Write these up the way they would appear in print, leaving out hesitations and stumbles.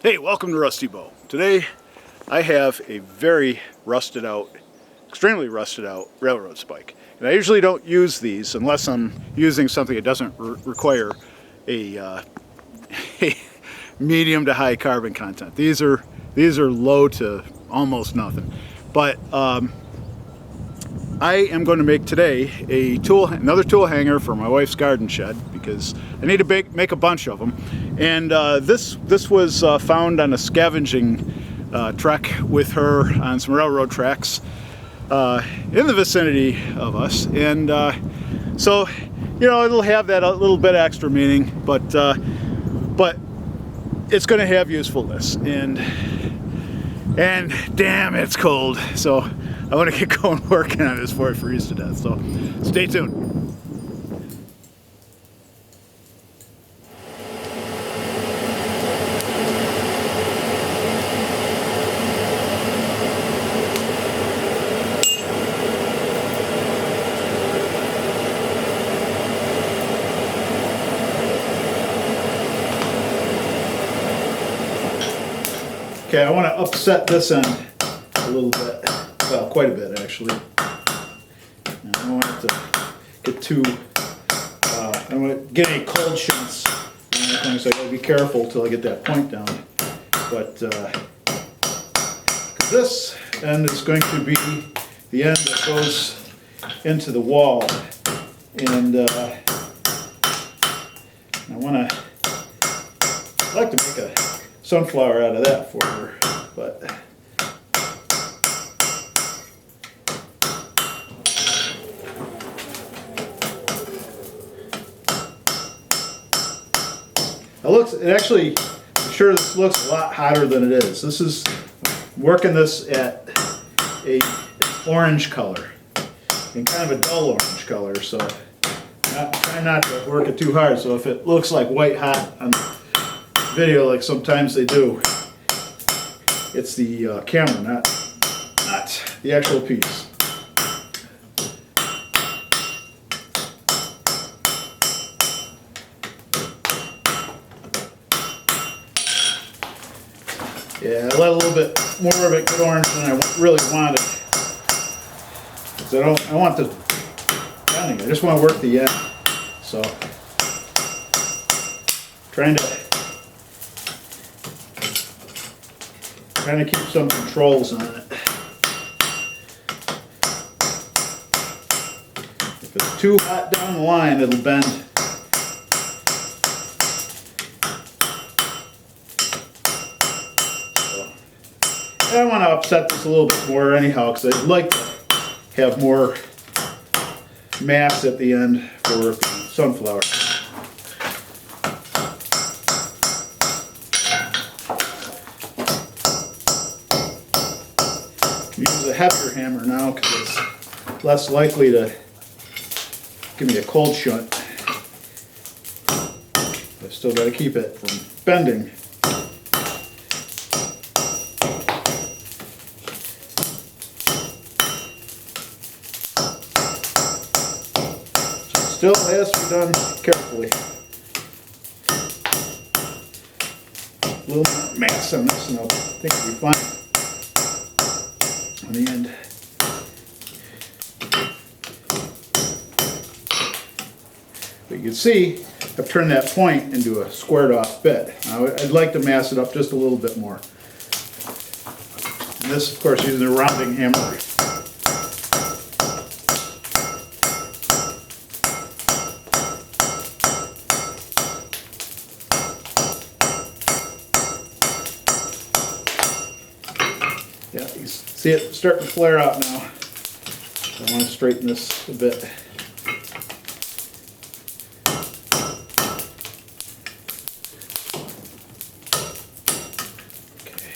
Hey, welcome to Rusty Bow. Today I have a very rusted out, extremely rusted out railroad spike. And I usually don't use these unless I'm using something that doesn't require a, a medium to high carbon content. These are low to almost nothing. But I am going to make today another tool hanger for my wife's garden shed because I need to make a bunch of them. And this was found on a scavenging trek with her on some railroad tracks in the vicinity of us. And so, you know, it'll have that a little bit extra meaning, but it's going to have usefulness. And damn, it's cold. So I want to get going working on this before I freeze to death. So stay tuned. Okay, I want to upset this end a little bit, well, quite a bit actually. And I don't want it to get too, I don't want to get any cold shunts or anything, so I got to be careful till I get that point down. But this end is going to be the end that goes into the wall, and I like to make a sunflower out of that for her, but it actually, I'm sure this looks a lot hotter than it is. This is working this at an orange color, and kind of a dull orange color, so try not to work it too hard. So if it looks like white hot on video like sometimes they do, it's the camera, not the actual piece. Yeah, I let a little bit more of it get orange than I really wanted, because I want the bending. I just want to work the end. So trying to keep some controls on it. If it's too hot down the line, it'll bend. So, I want to upset this a little bit more anyhow, because I'd like to have more mass at the end for the sunflower. Use a heavier hammer now because it's less likely to give me a cold shunt. I've still got to keep it from bending. Still has to be done carefully. A little more mass on this and I think it'll be fine on the end. But you can see I've turned that point into a squared off bit. I'd like to mass it up just a little bit more. And this, of course, using a rounding hammer. Yeah, you see it starting to flare out now. So I want to straighten this a bit. Okay.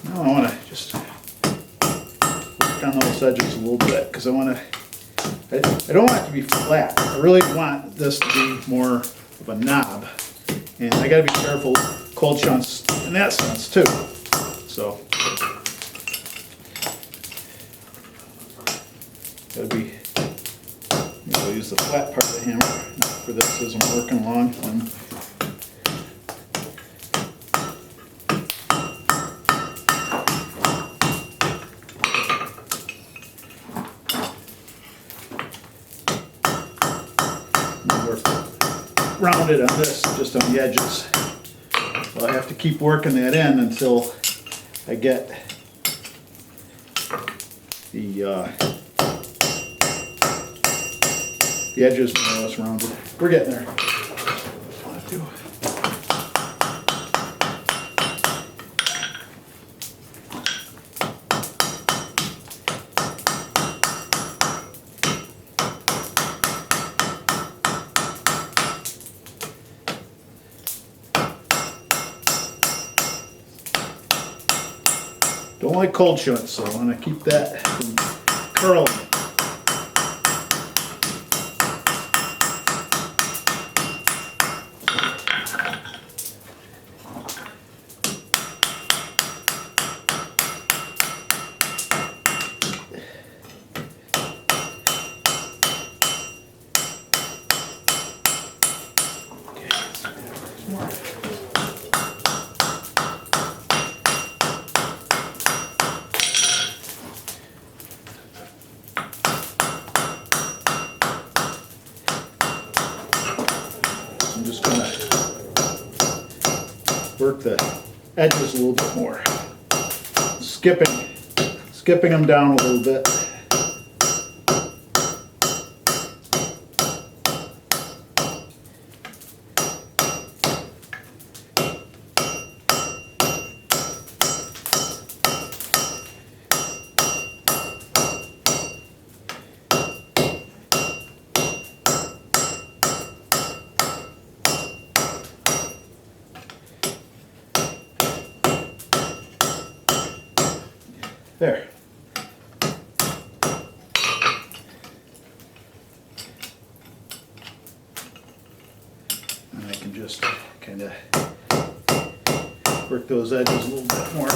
Now I want to just work on those edges a little bit because I want to. I don't want it to be flat. I really want this to be more of a knob. And I gotta be careful cold shunts in that sense too. So use the flat part of the hammer for this as I'm working along. Rounded on this, just on the edges. So I have to keep working that in until I get the edges more or less rounded. We're getting there. Don't like cold shunts, so I want to keep that from curling. I'm just going to work the edges a little bit more, skipping them down a little bit. There. And I can just kind of work those edges a little bit more.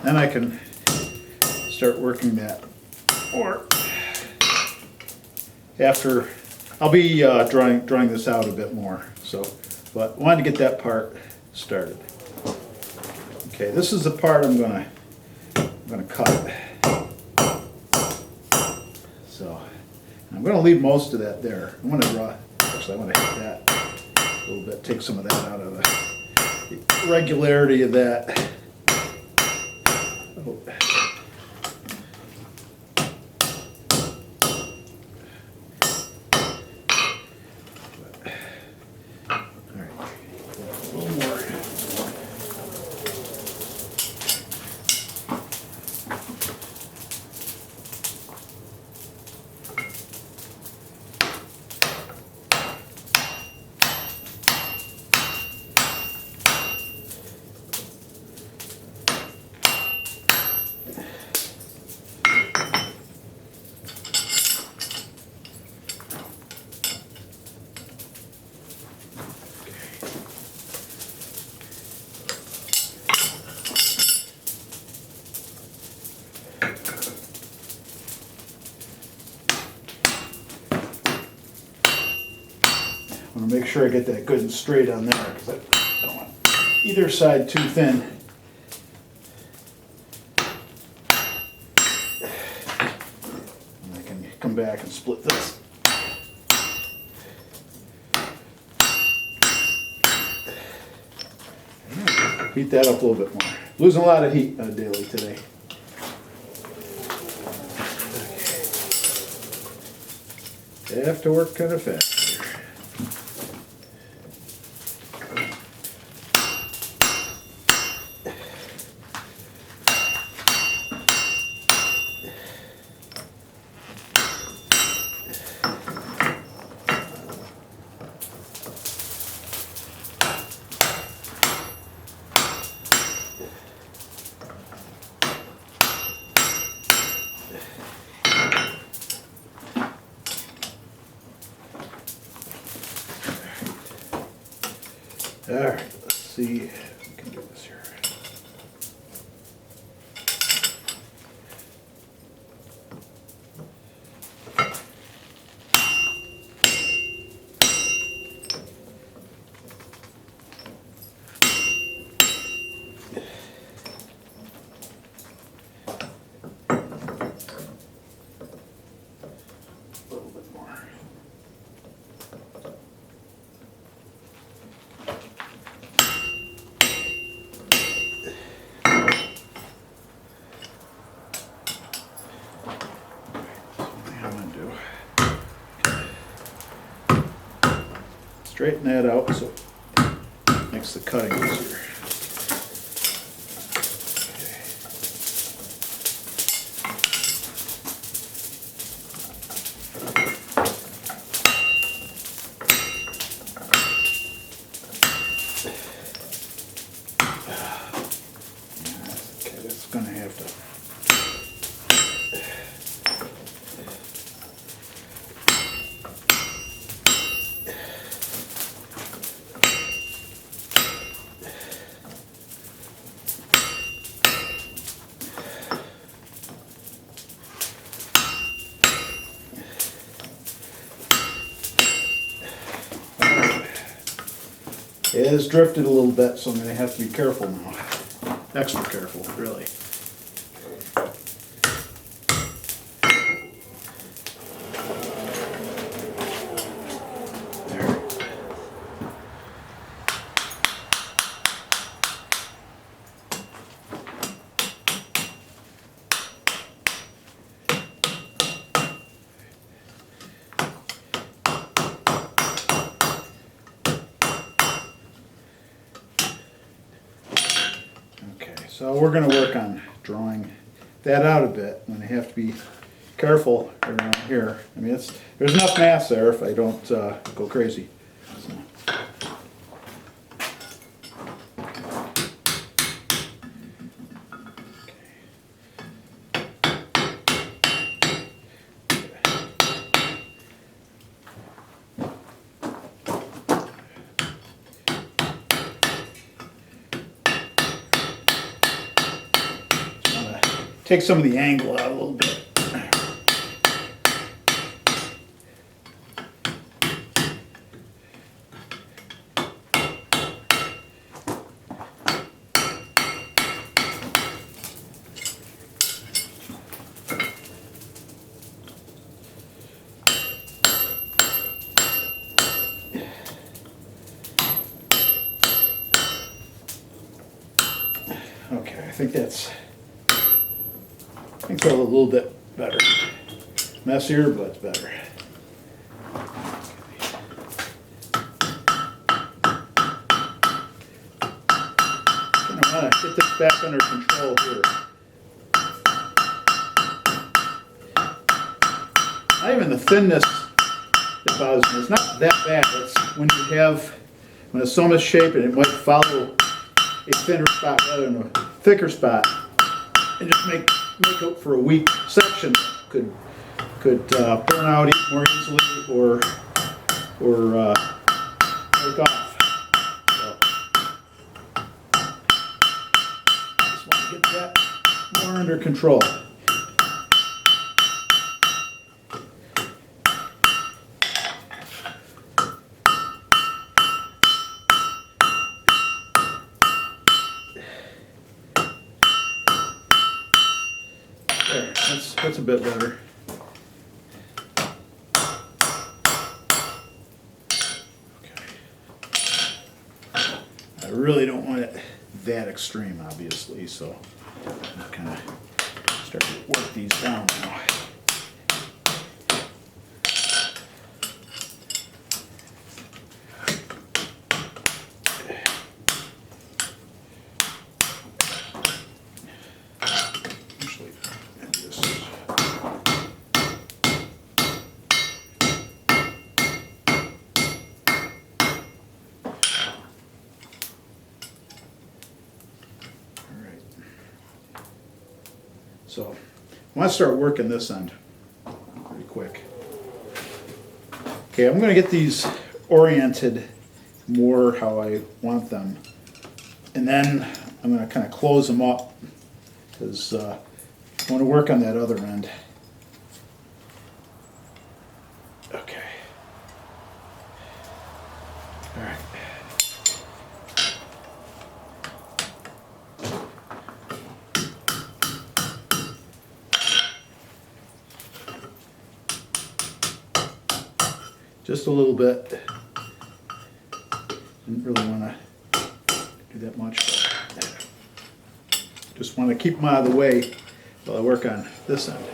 Then I can start working that, or after, I'll be drawing this out a bit more, so, but wanted to get that part started. Okay, this is the part I'm gonna cut. So, I'm gonna leave most of that there. I'm gonna draw, actually I want to hit that a little bit, take some of that out of the regularity of that. Oh. I want to make sure I get that good and straight on there, because I don't want either side too thin. And I can come back and split this. Heat that up a little bit more. Losing a lot of heat daily today. I have to work kind of fast. All right, let's see if we can do this here. A little bit more. Straighten that out so it makes the cutting easier. Okay, that's going to have to. It has drifted a little bit, so I'm going to have to be careful now. Extra careful, really. There. So we're going to work on drawing that out a bit. I'm going to have to be careful around here. I mean, there's enough mass there if I don't go crazy. So. Take some of the angle out a little bit. Okay, I think that's a little bit better. Messier, but it's better. I want to get this back under control here. Not even the thinness that bothers me. It's not that bad. It's when it's so misshaped and it might follow a thinner spot rather than a thicker spot, and just make up for a weak section could burn out more easily or break off. So, just want to get that more under control. There, that's a bit better. Okay. I really don't want it that extreme, obviously, so I'm kind of start to work these down now. So I want to start working this end pretty quick. Okay, I'm going to get these oriented more how I want them. And then I'm going to kind of close them up because I want to work on that other end. Okay. All right. Just a little bit. Didn't really want to do that much. Just want to keep them out of the way while I work on this end.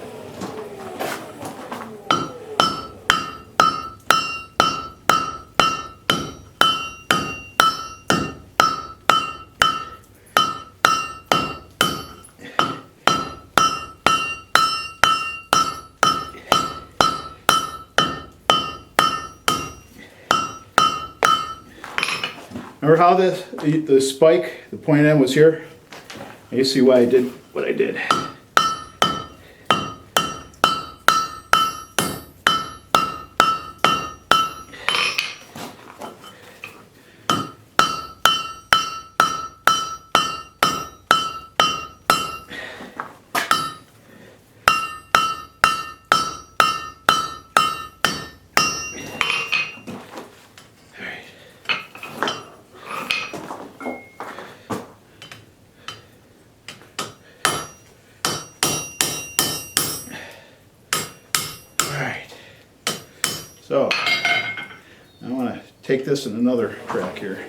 Remember how the spike, the point end was here? You see why I did what I did. So, I want to take this in another track here.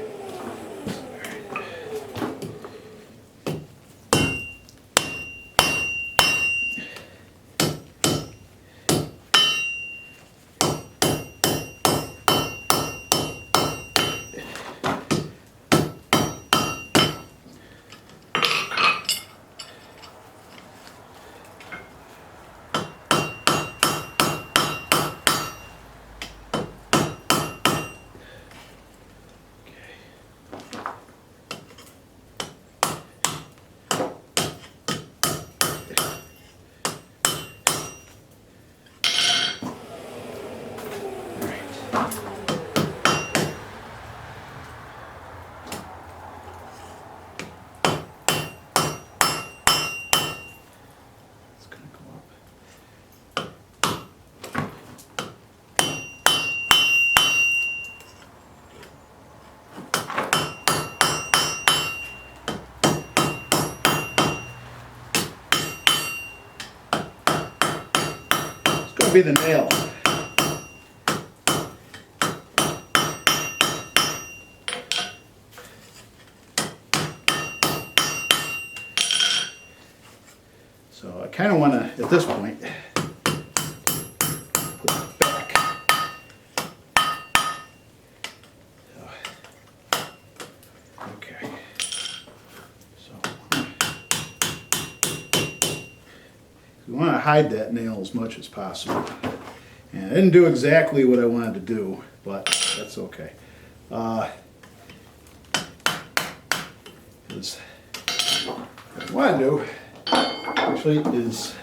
Be the nail. So I kind of want to, at this point, put it back. Okay. So we want to hide that nail as much as possible. And I didn't do exactly what I wanted to do, but that's okay. What I want to do actually is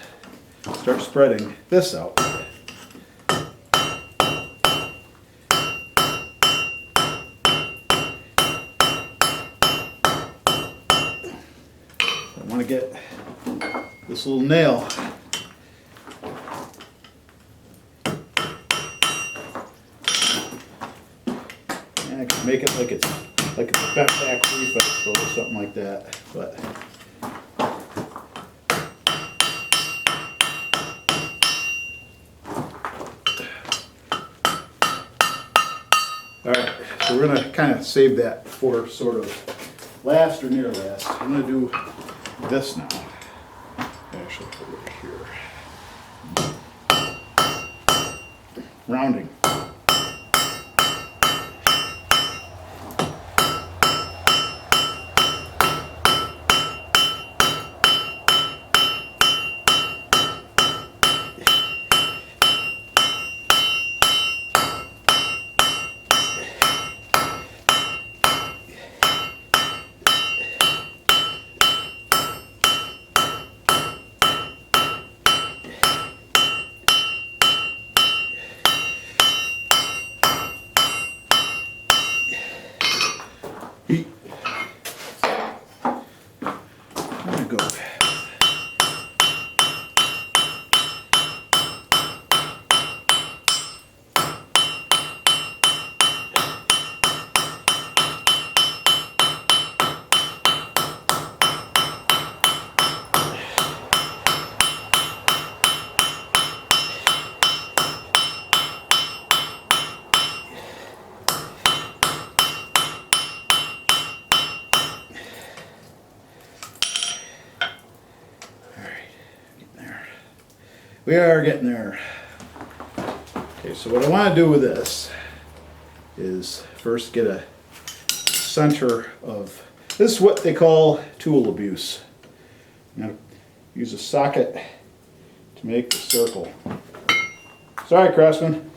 start spreading this out. I want to get this little nail and I can make it like it's bent back reflex or something like that, but alright, so we're going to kind of save that for sort of last or near last. I'm going to do this now. Actually, put it here. Rounding. We are getting there. Okay, so what I want to do with this is first get a center of, this is what they call tool abuse. I'm going to use a socket to make the circle. Sorry, Craftsman.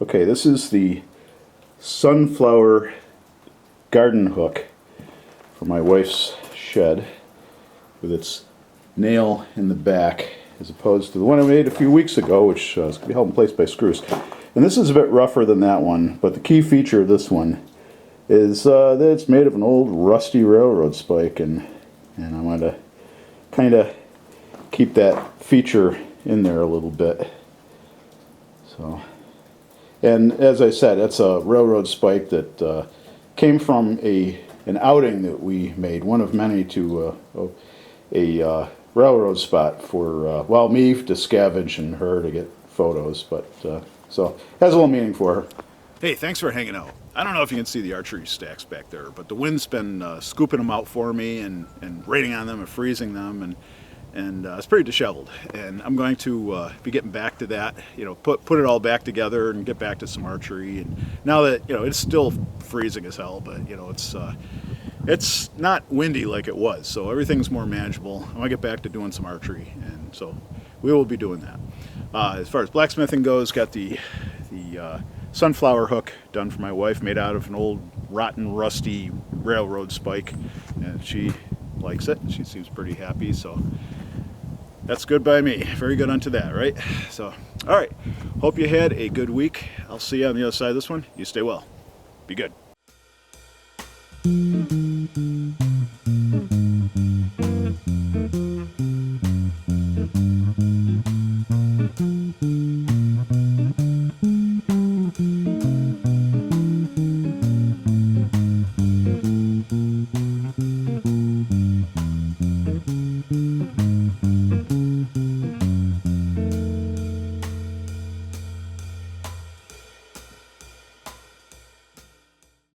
Okay, this is the sunflower garden hook for my wife's shed with its nail in the back, as opposed to the one I made a few weeks ago, which is going to be held in place by screws. And this is a bit rougher than that one, but the key feature of this one is that it's made of an old rusty railroad spike, and I'm going to kind of keep that feature in there a little bit. So, and as I said, it's a railroad spike that came from an outing that we made, one of many, to a railroad spot for, well, me to scavenge and her to get photos, but so it has a little meaning for her. Hey, thanks for hanging out. I don't know if you can see the archery stacks back there, but the wind's been scooping them out for me and raining on them and freezing them, and it's pretty disheveled. And I'm going to be getting back to that, put it all back together and get back to some archery. And now that, it's still freezing as hell, but it's not windy like it was, so everything's more manageable. I want to get back to doing some archery, and so we will be doing that. As far as blacksmithing goes, got the sunflower hook done for my wife, made out of an old rotten rusty railroad spike, and she likes it. She seems pretty happy, so that's good by me. Very good unto that, right? So, all right, hope you had a good week. I'll see you on the other side of this one. You stay well. Be good.